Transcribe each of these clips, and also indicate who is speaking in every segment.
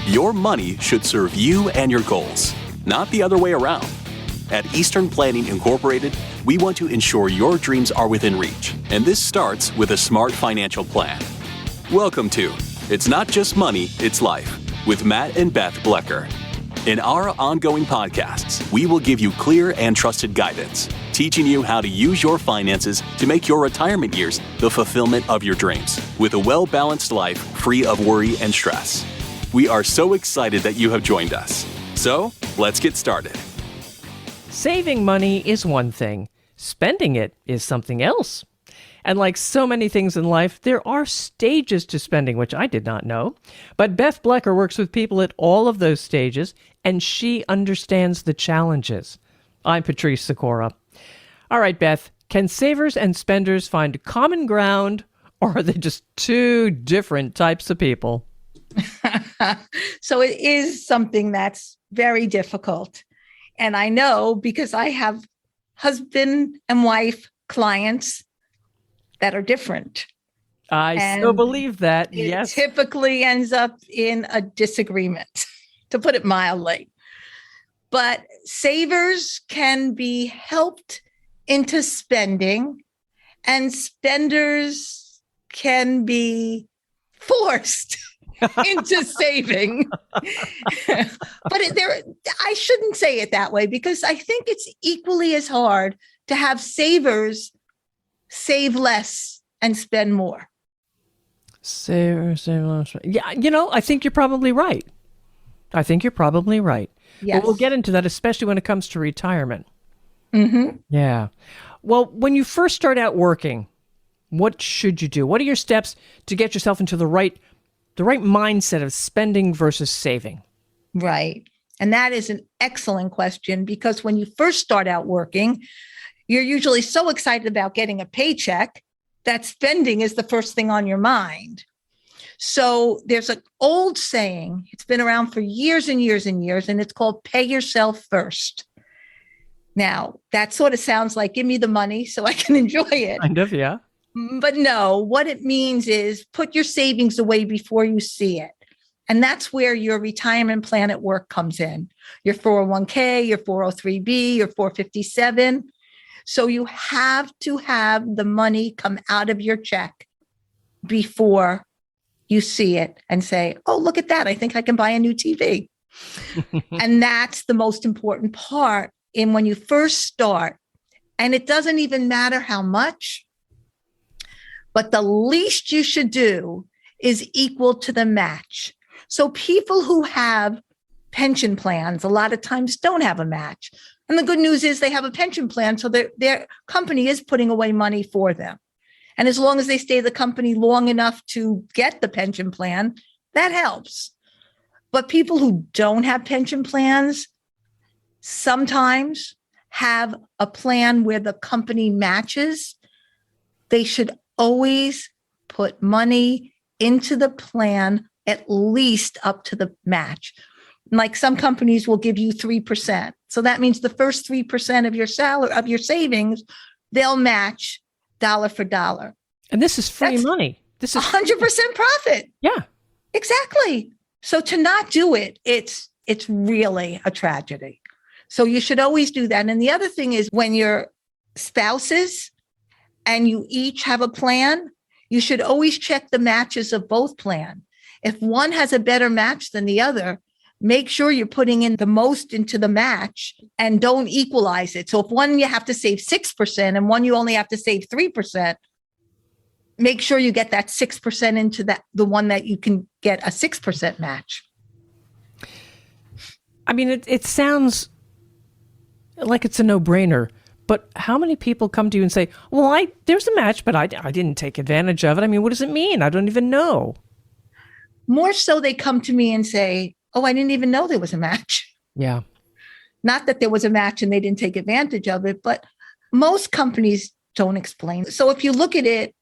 Speaker 1: Your money should serve you and your goals, not the other way around. At Eastern Planning Incorporated, we want to ensure your dreams are within reach, and this starts with a smart financial plan. Welcome to It's Not Just Money, It's Life with Matt and Beth Blecker. In our ongoing podcasts, we will give you clear and trusted guidance, teaching you how to use your finances to make your retirement years the fulfillment of your dreams, with a well-balanced life free of worry and stress. We are so excited that you have joined us. So, let's get started.
Speaker 2: Saving money is one thing. Spending it is something else. And like so many things in life, there are stages to spending, which I did not know. But Beth Blecker works with people at all of those stages, and she understands the challenges. I'm Patrice Sikora. All right, Beth, can savers and spenders find common ground, or are they just two different types of people?
Speaker 3: So it is something that's very difficult. And I know because I have husband and wife clients that are different.
Speaker 2: I so believe that, yes.
Speaker 3: It typically ends up in a disagreement, to put it mildly. But savers can be helped into spending, and spenders can be forced into saving. But I shouldn't say it that way, because I think it's equally as hard to have savers save less and spend more.
Speaker 2: Save less. Yeah, I think you're probably right.
Speaker 3: Yes.
Speaker 2: But we'll get into that, especially when it comes to retirement.
Speaker 3: Mm-hmm.
Speaker 2: Yeah. Well, when you first start out working, what should you do? What are your steps to get yourself into the right mindset of spending versus saving?
Speaker 3: Right. And that is an excellent question, because when you first start out working, you're usually so excited about getting a paycheck that spending is the first thing on your mind. So there's an old saying, it's been around for years and years and years, and it's called pay yourself first. Now, that sort of sounds like give me the money so I can enjoy it.
Speaker 2: Kind of, yeah.
Speaker 3: But no, what it means is put your savings away before you see it. And that's where your retirement plan at work comes in. Your 401k, your 403b, your 457. So you have to have the money come out of your check before you see it and say, oh, look at that. I think I can buy a new TV. And that's the most important part in when you first start. And it doesn't even matter how much, but the least you should do is equal to the match. So people who have pension plans a lot of times don't have a match. And the good news is they have a pension plan, so their company is putting away money for them. And as long as they stay the company long enough to get the pension plan, that helps. But people who don't have pension plans sometimes have a plan where the company matches. They should always put money into the plan at least up to the match. Like some companies will give you 3%. So that means the first 3% of your salary, of your savings, they'll match dollar for dollar.
Speaker 2: And this is free money. This is
Speaker 3: 100% profit.
Speaker 2: Yeah,
Speaker 3: exactly. So to not do it, it's really a tragedy. So you should always do that. And the other thing is when you're spouses and you each have a plan, you should always check the matches of both plans. If one has a better match than the other, make sure you're putting in the most into the match and don't equalize it. So if one you have to save 6% and one you only have to save 3%, make sure you get that 6% into the one that you can get a 6% match.
Speaker 2: I mean, it sounds like it's a no-brainer, but how many people come to you and say, well, there's a match, but I didn't take advantage of it. I mean, what does it mean? I don't even know.
Speaker 3: More so they come to me and say, oh, I didn't even know there was a match.
Speaker 2: Yeah.
Speaker 3: Not that there was a match and they didn't take advantage of it, but most companies don't explain. So if you look at it,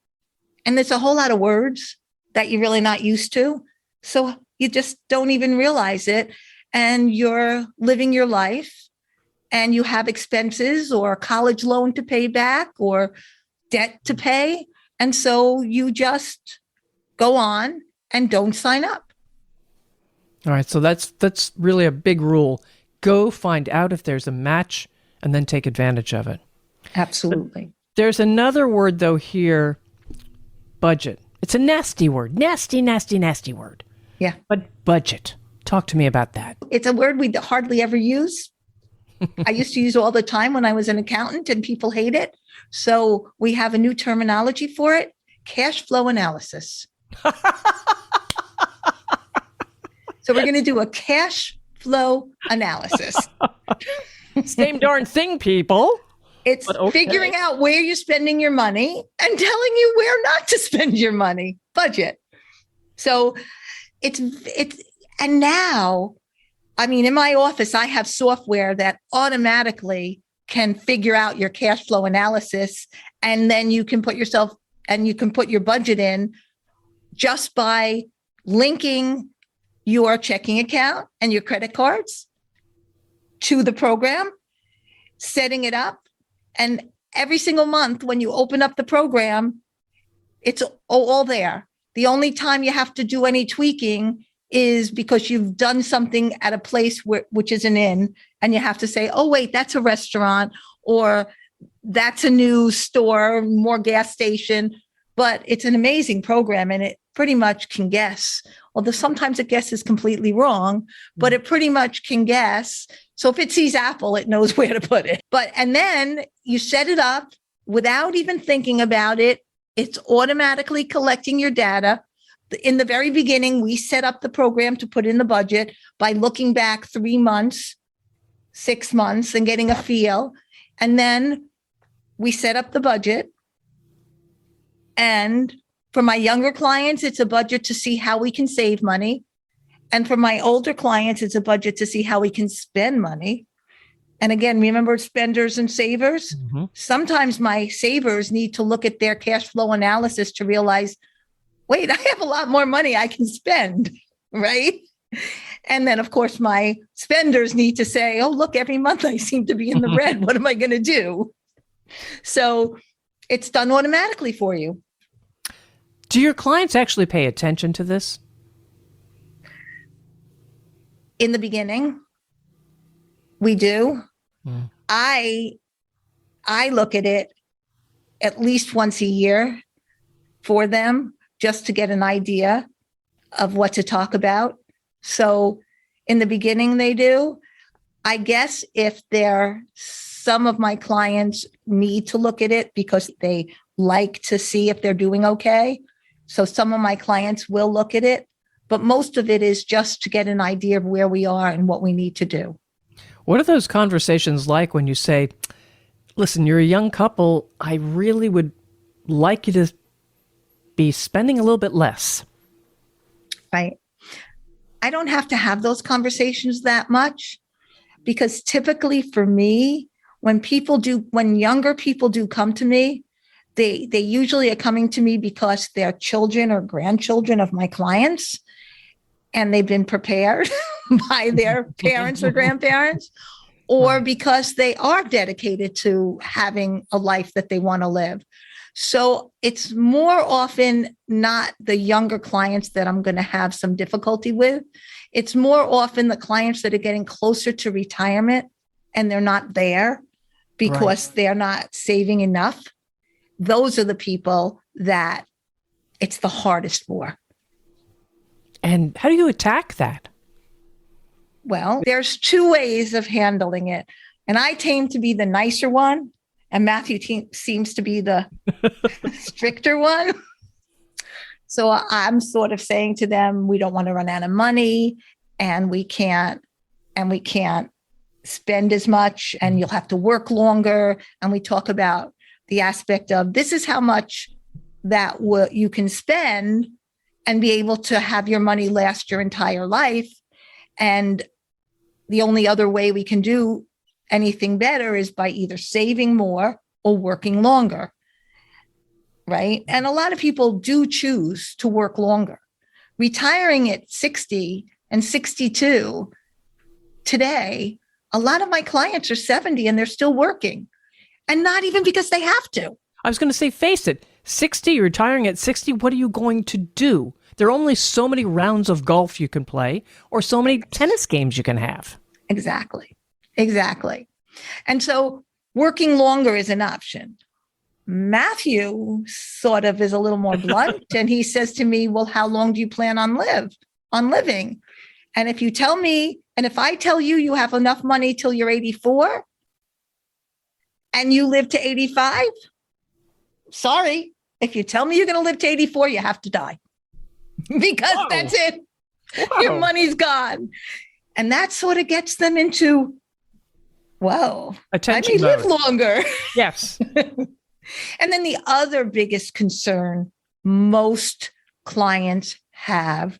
Speaker 3: and there's a whole lot of words that you're really not used to, so you just don't even realize it, and you're living your life, and you have expenses or a college loan to pay back or debt to pay, and so you just go on and don't sign up.
Speaker 2: All right. So that's really a big rule. Go find out if there's a match and then take advantage of it.
Speaker 3: Absolutely.
Speaker 2: There's another word, though, here, budget. It's a nasty word. Nasty, nasty, nasty word.
Speaker 3: Yeah.
Speaker 2: But budget. Talk to me about that.
Speaker 3: It's a word we hardly ever use. I used to use it all the time when I was an accountant and people hate it. So we have a new terminology for it, cash flow analysis. So we're going to do a cash flow analysis.
Speaker 2: Same darn thing, people.
Speaker 3: It's figuring out where you're spending your money and telling you where not to spend your money. Budget. So and now, I mean, in my office, I have software that automatically can figure out your cash flow analysis. And then you can put your budget in just by linking your checking account and your credit cards to the program, setting it up. And every single month when you open up the program, it's all there. The only time you have to do any tweaking is because you've done something at a place which is an inn, and you have to say, oh, wait, that's a restaurant, or that's a new store, more gas station. But it's an amazing program, and it pretty much can guess. Although sometimes it guesses completely wrong, but it pretty much can guess. So if it sees Apple, it knows where to put it. And then you set it up without even thinking about it. It's automatically collecting your data. In the very beginning, we set up the program to put in the budget by looking back 3 months, 6 months, and getting a feel. And then we set up the budget. And for my younger clients, it's a budget to see how we can save money. And for my older clients, it's a budget to see how we can spend money. And again, remember spenders and savers? Mm-hmm. Sometimes my savers need to look at their cash flow analysis to realize, wait, I have a lot more money I can spend, right? And then, of course, my spenders need to say, oh, look, every month I seem to be in the red. What am I going to do? So it's done automatically for you.
Speaker 2: Do your clients actually pay attention to this?
Speaker 3: In the beginning, we do. I look at it at least once a year for them just to get an idea of what to talk about. So in the beginning, they do. I guess if some of my clients need to look at it because they like to see if they're doing okay. So some of my clients will look at it, but most of it is just to get an idea of where we are and what we need to do.
Speaker 2: What are those conversations like when you say, listen, you're a young couple, I really would like you to be spending a little bit less?
Speaker 3: Right. I don't have to have those conversations that much because typically for me, when younger people do come to me, they usually are coming to me because they're children or grandchildren of my clients, and they've been prepared by their parents or grandparents, or because they are dedicated to having a life that they want to live. So it's more often not the younger clients that I'm going to have some difficulty with. It's more often the clients that are getting closer to retirement and they're not there because they're not saving enough. Those are the people that it's the hardest for.
Speaker 2: And how do you attack that?
Speaker 3: Well, there's 2 ways of handling it. And I tend to be the nicer one, and Matthew seems to be the stricter one. So I'm sort of saying to them, we don't want to run out of money, and we can't spend as much, and you'll have to work longer. And we talk about the aspect of this is how much that you can spend and be able to have your money last your entire life. And the only other way we can do anything better is by either saving more or working longer, right? And a lot of people do choose to work longer. Retiring at 60 and 62 today, a lot of my clients are 70 and they're still working. And not even because they have to.
Speaker 2: I was going to say, face it, 60, you're retiring at 60, what are you going to do? There are only so many rounds of golf you can play or so many tennis games you can have.
Speaker 3: Exactly. Exactly. And so working longer is an option. Matthew sort of is a little more blunt and he says to me, well, how long do you plan on living? And if you tell me, and if I tell you you have enough money till you're 84 and you live to 85, sorry, if you tell me you're going to live to 84, you have to die because
Speaker 2: Whoa.
Speaker 3: That's it.
Speaker 2: Whoa.
Speaker 3: Your money's gone. And that sort of gets them into, well,
Speaker 2: Attention
Speaker 3: I may live
Speaker 2: mode.
Speaker 3: longer.
Speaker 2: Yes.
Speaker 3: And then the other biggest concern most clients have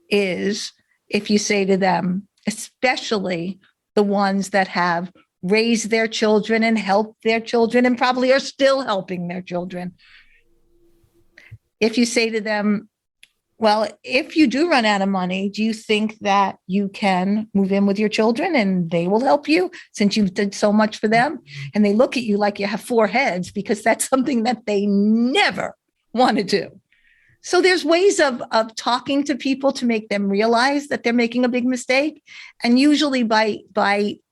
Speaker 3: is if you say to them, especially the ones that have raised their children and helped their children and probably are still helping their children. If you say to them, well, if you do run out of money, do you think that you can move in with your children and they will help you since you've done so much for them? And they look at you like you have four heads because that's something that they never want to do. So there's ways of talking to people to make them realize that they're making a big mistake. And usually by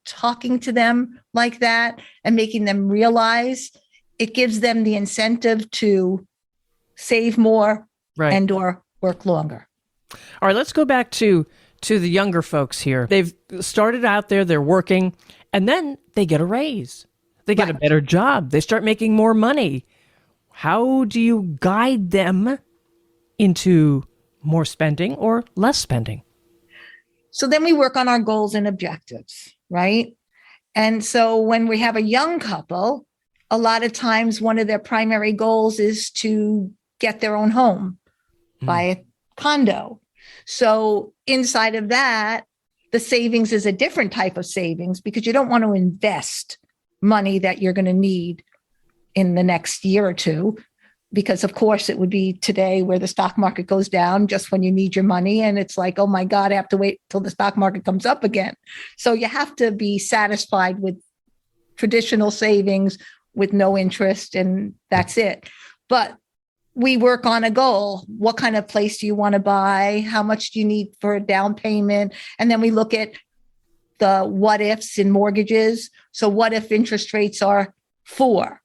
Speaker 3: talking to them like that and making them realize, it gives them the incentive to save more and or work longer.
Speaker 2: All right, let's go back to the younger folks here. They've started out there, they're working, and then they get a raise. They get a better job. They start making more money. How do you guide them into more spending or less spending?
Speaker 3: So then we work on our goals and objectives, right? And so when we have a young couple, a lot of times one of their primary goals is to get their own home. Buy a condo. So inside of that, the savings is a different type of savings because you don't want to invest money that you're going to need in the next year or two. Because of course it would be today where the stock market goes down just when you need your money. And it's like, oh my God, I have to wait till the stock market comes up again. So you have to be satisfied with traditional savings with no interest and that's it. But we work on a goal. What kind of place do you want to buy? How much do you need for a down payment? And then we look at the what ifs in mortgages. So what if interest rates are 4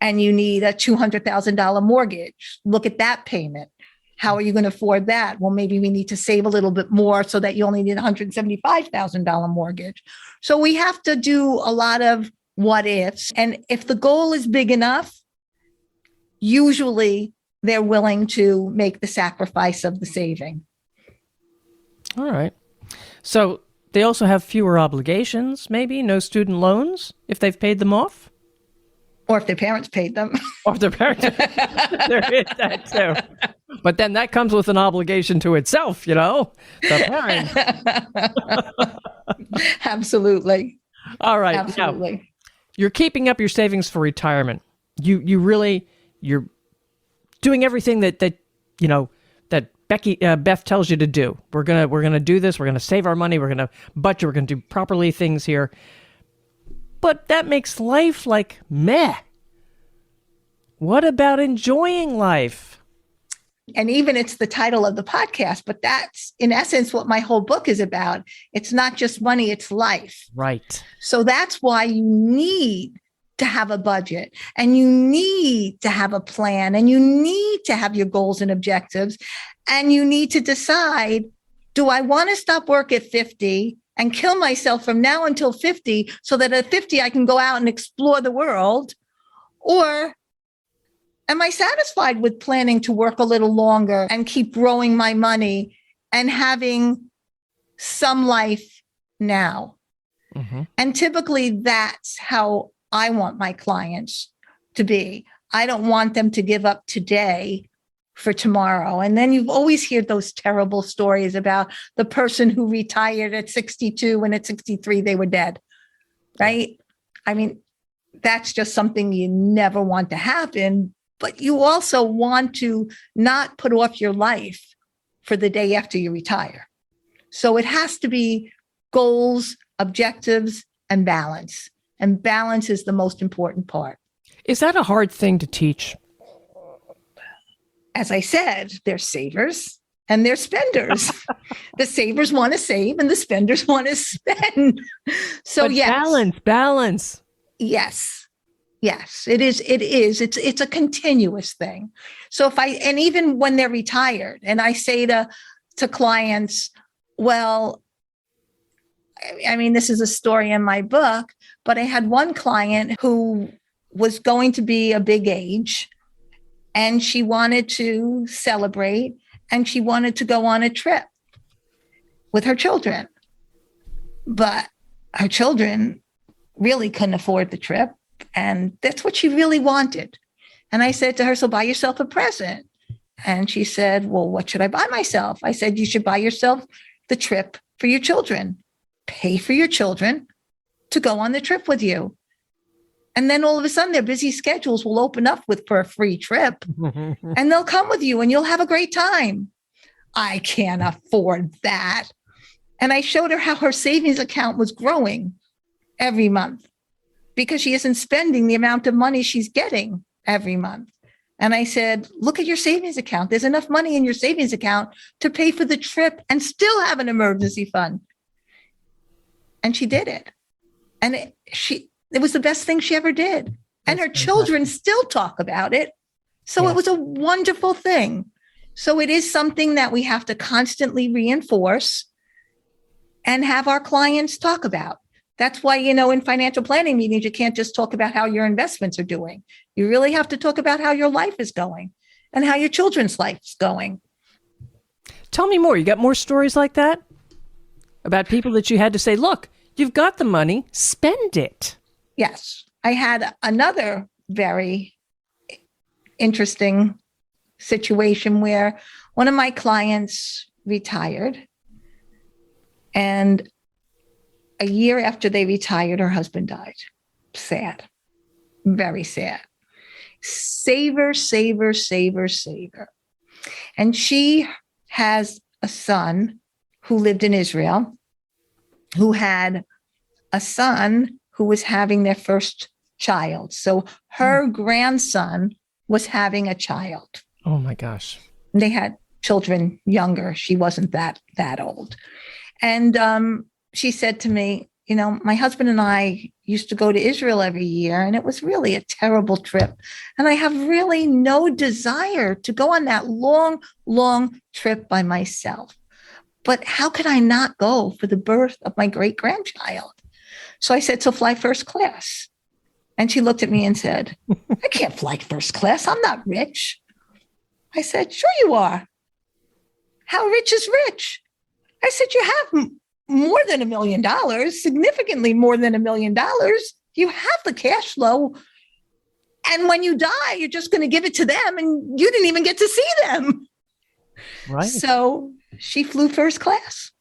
Speaker 3: and you need a $200,000 mortgage? Look at that payment. How are you going to afford that? Well, maybe we need to save a little bit more so that you only need a $175,000 mortgage. So we have to do a lot of what ifs. And if the goal is big enough, usually they're willing to make the sacrifice of the saving.
Speaker 2: All right. So they also have fewer obligations, maybe no student loans if they've paid them off?
Speaker 3: Or if their parents paid them.
Speaker 2: Or if their parents. There is that too. But then that comes with an obligation to itself, the parent.
Speaker 3: Absolutely.
Speaker 2: All right.
Speaker 3: Absolutely.
Speaker 2: Now, you're keeping up your savings for retirement. You're doing everything that Beth tells you to do. We're gonna do this. We're gonna save our money. We're gonna budget. We're gonna do properly things here. But that makes life like meh. What about enjoying life?
Speaker 3: And even it's the title of the podcast, but that's in essence what my whole book is about. It's not just money, it's life.
Speaker 2: Right.
Speaker 3: So that's why you need to have a budget and you need to have a plan and you need to have your goals and objectives. And you need to decide, do I want to stop work at 50 and kill myself from now until 50 so that at 50 I can go out and explore the world? Or am I satisfied with planning to work a little longer and keep growing my money and having some life now? Mm-hmm. And typically that's how I want my clients to be. I don't want them to give up today for tomorrow. And then you've always heard those terrible stories about the person who retired at 62 and at 63 they were dead, right? I mean, that's just something you never want to happen, but you also want to not put off your life for the day after you retire. So it has to be goals, objectives, and balance. And balance is the most important part.
Speaker 2: Is that a hard thing to teach?
Speaker 3: as I said, there's savers and there's spenders. The savers want to save and the spenders want to spend. So
Speaker 2: but
Speaker 3: yes.
Speaker 2: Balance.
Speaker 3: Yes. Yes, it is. It is. It's a continuous thing. So and even when they're retired, and I say to clients, well, I mean, this is a story in my book, but I had one client who was going to be a big age and she wanted to celebrate and she wanted to go on a trip with her children, but her children really couldn't afford the trip. And that's what she really wanted. And I said to her, so buy yourself a present. And she said, well, what should I buy myself? I said, you should buy yourself the trip for your children. Pay for your children to go on the trip with you. And then all of a sudden their busy schedules will open up for a free trip and they'll come with you and you'll have a great time. I can't afford that. And I showed her how her savings account was growing every month, because she isn't spending the amount of money she's getting every month. And I said, look at your savings account. There's enough money in your savings account to pay for the trip and still have an emergency fund. And she did it. And it was the best thing she ever did. And her children still talk about it. So It was a wonderful thing. So it is something that we have to constantly reinforce and have our clients talk about. That's why, in financial planning meetings, you can't just talk about how your investments are doing. You really have to talk about how your life is going and how your children's life is going.
Speaker 2: Tell me more. You got more stories like that? About people that you had to say, look, you've got the money, spend it.
Speaker 3: Yes. I had another very interesting situation where one of my clients retired, and a year after they retired, her husband died. Sad. Very sad. Saver. And she has a son who lived in Israel, who had a son who was having their first child. So her grandson was having a child.
Speaker 2: Oh my gosh.
Speaker 3: They had children younger. She wasn't that old. And she said to me, my husband and I used to go to Israel every year, and it was really a terrible trip. And I have really no desire to go on that long, long trip by myself. But how could I not go for the birth of my great-grandchild? So I said, so fly first class. And she looked at me and said, I can't fly first class. I'm not rich. I said, sure you are. How rich is rich? I said, you have more than $1 million, significantly more than $1 million. You have the cash flow. And when you die, you're just going to give it to them, and you didn't even get to see them.
Speaker 2: Right.
Speaker 3: So she flew first class.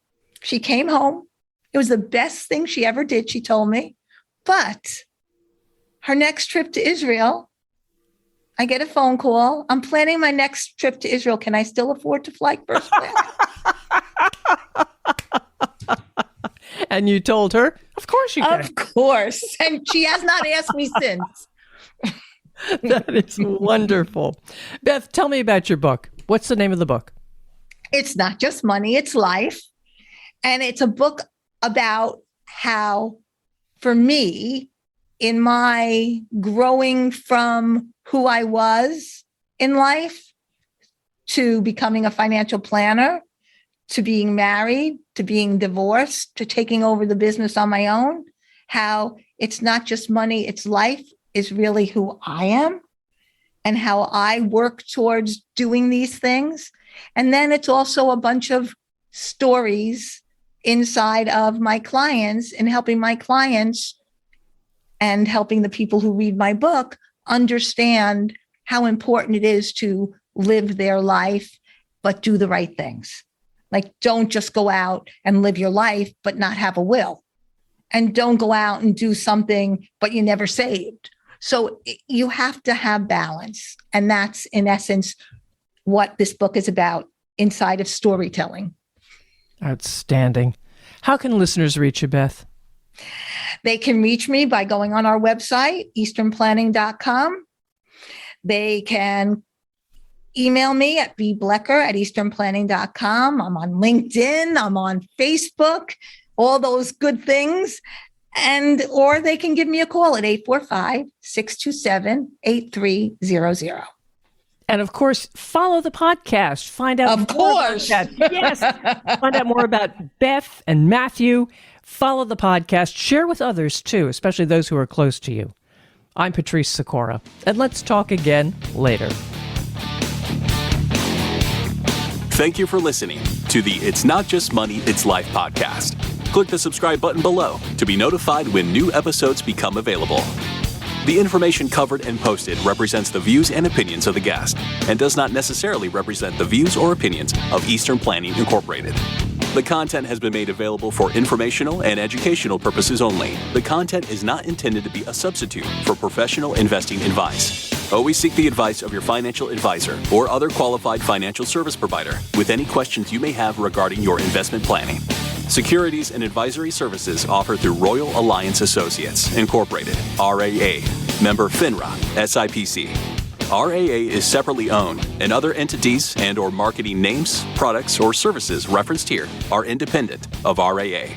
Speaker 3: She came home. It was the best thing she ever did, she told me. But her next trip to Israel, I get a phone call. I'm planning my next trip to Israel. Can I still afford to fly first class?
Speaker 2: And you told her, of course you can.
Speaker 3: Of course. And she has not asked me since.
Speaker 2: That is wonderful. Beth, tell me about your book. What's the name of the book?
Speaker 3: It's not just money, it's life. And it's a book about how, for me, in my growing from who I was in life to becoming a financial planner, to being married, to being divorced, to taking over the business on my own, how it's not just money, it's life is really who I am and how I work towards doing these things. And then it's also a bunch of stories inside of my clients and helping my clients and helping the people who read my book understand how important it is to live their life, but do the right things. Like, don't just go out and live your life, but not have a will. And don't go out and do something, but you never saved. So you have to have balance. And that's, in essence, what this book is about inside of storytelling.
Speaker 2: Outstanding. How can listeners reach you, Beth?
Speaker 3: They can reach me by going on our website, easternplanning.com. They can email me at bblecker@easternplanning.com. I'm on LinkedIn. I'm on Facebook, all those good things. Or they can give me a call at 845-627-8300.
Speaker 2: And of course, follow the podcast. Find out
Speaker 3: Of course.
Speaker 2: About that. Yes. Find out more about Beth and Matthew. Follow the podcast. Share with others too, especially those who are close to you. I'm Patrice Sikora, and let's talk again later.
Speaker 1: Thank you for listening to the It's Not Just Money, It's Life podcast. Click the subscribe button below to be notified when new episodes become available. The information covered and posted represents the views and opinions of the guest and does not necessarily represent the views or opinions of Eastern Planning Incorporated. The content has been made available for informational and educational purposes only. The content is not intended to be a substitute for professional investing advice. Always seek the advice of your financial advisor or other qualified financial service provider with any questions you may have regarding your investment planning. Securities and advisory services offered through Royal Alliance Associates, Incorporated, RAA, member FINRA, SIPC. RAA is separately owned, and other entities and/or marketing names, products, or services referenced here are independent of RAA.